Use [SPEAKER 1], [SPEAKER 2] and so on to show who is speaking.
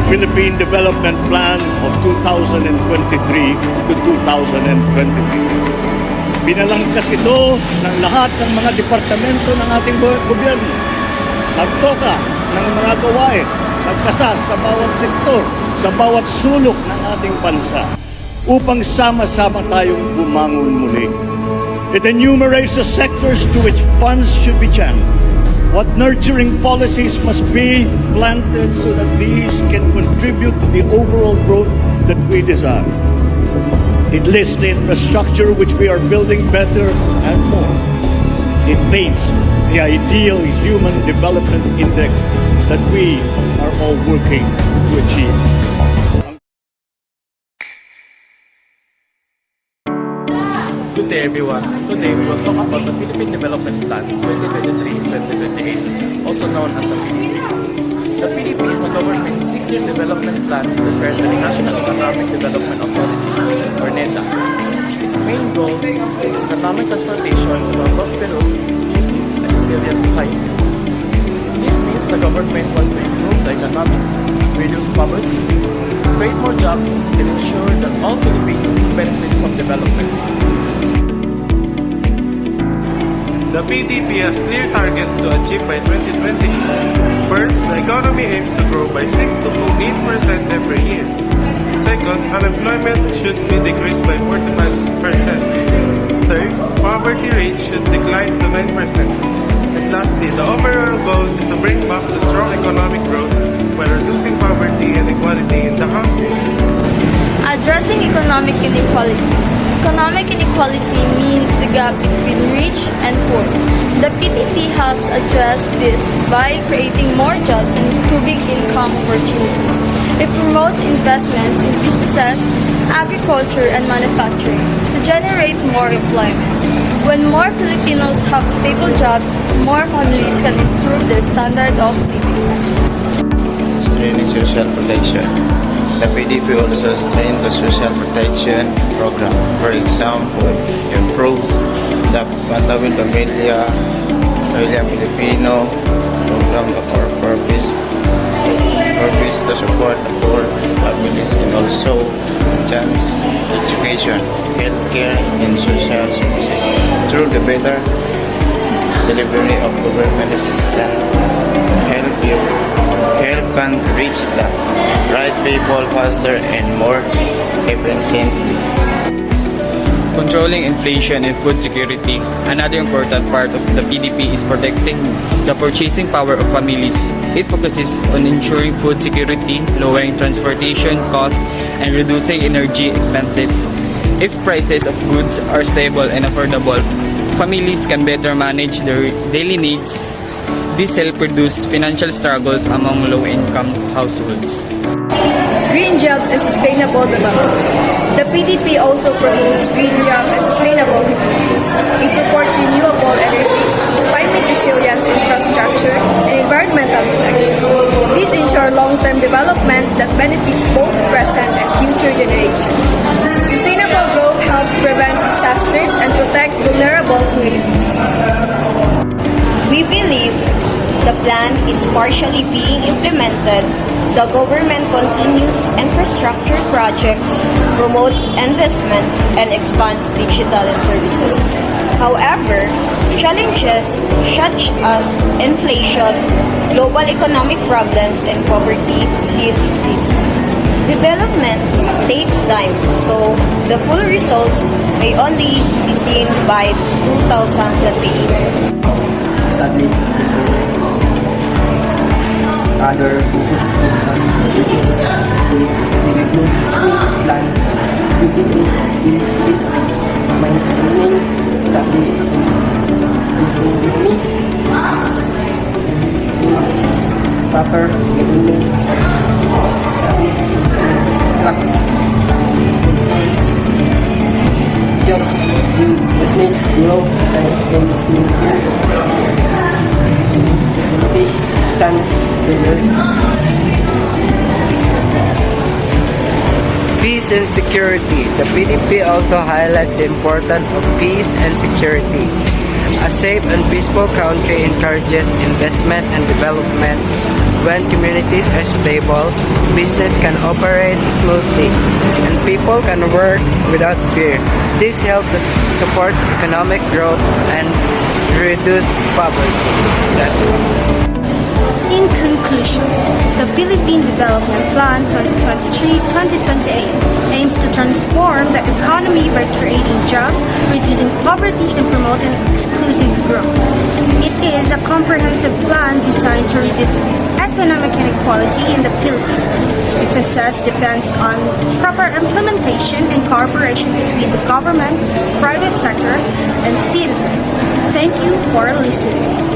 [SPEAKER 1] Philippine Development Plan of 2023 to 2023. Pinalangkas ito ng lahat ng mga departamento ng ating gobyerno. Nagtoka ng mga gawain, nagkasa sa bawat sektor, sa bawat sulok ng ating bansa upang sama-sama tayong bumangon muli. It enumerates the sectors to which funds should be channeled. What nurturing policies must be planted so that these can contribute to the overall growth that we desire. It lists the infrastructure which we are building better and more. It paints the ideal human development index that we are all working to achieve.
[SPEAKER 2] Good day everyone. Today we will talk about the Philippine Development Plan 2023-2028, also known as the PDP. The PDP is a government 6-year development plan prepared by the National Economic Development Authority, or NEDA. Its main goal is economic transformation to a prosperous, inclusive, and resilient society. This means the government wants to improve the economy, reduce poverty, create more jobs, and ensure that all Filipinos benefit from development.
[SPEAKER 3] The PDP has clear targets to achieve by 2020. First, the economy aims to grow by 6 to 8% every year. Second, unemployment should be decreased by 45%. Third, poverty rate should decline to 9%. And lastly, the overall goal is to bring back the strong economic growth by reducing poverty and inequality in the country.
[SPEAKER 4] Addressing economic inequality. Economic inequality means the gap between rich and poor. The PDP helps address this by creating more jobs and improving income opportunities. It promotes investments in businesses, agriculture, and manufacturing to generate more employment. When more Filipinos have stable jobs, more families can improve their standard of living.
[SPEAKER 5] Strengthening social protection. The PDP also strengthens the social protection program. For example, improves the Pantawid Pamilya Filipino program for purpose to support the poor families and also chance education, healthcare, and social services through the better delivery of government assistance. Help can reach the right people faster and more efficiently.
[SPEAKER 6] Controlling inflation and food security. Another important part of the PDP is protecting the purchasing power of families. It focuses on ensuring food security, lowering transportation costs, and reducing energy expenses. If prices of goods are stable and affordable, families can better manage their daily needs. This helps reduce financial struggles among low-income households.
[SPEAKER 7] Green jobs and sustainable development. The PDP also promotes green jobs and sustainable communities. It supports renewable energy, climate resilience infrastructure, and environmental protection. These ensure long-term development that benefits both present and future generations. Sustainable growth helps prevent disasters and protect vulnerable communities.
[SPEAKER 8] We believe the plan is partially being implemented. The government continues infrastructure projects, promotes investments, and expands digital services. However, challenges such as inflation, global economic problems, and poverty still exist. Development takes time, so the full results may only be seen by 2028.
[SPEAKER 9] Study other focus on activities to review plan maintaining study economy is proper economic study tracks jobs in business grow and
[SPEAKER 10] Peace and security. The PDP also highlights the importance of peace and security. A safe and peaceful country encourages investment and development, When communities are stable, business can operate smoothly, and people can work without fear. This helps support economic growth and reduce poverty. That's all.
[SPEAKER 11] In conclusion, the Philippine Development Plan 2023-2028 aims to transform the economy by creating jobs, reducing poverty, and promoting exclusive growth. It is a comprehensive plan designed to reduce economic inequality in the Philippines. Its success depends on proper implementation and cooperation between the government, private sector, and citizens. Thank you for listening.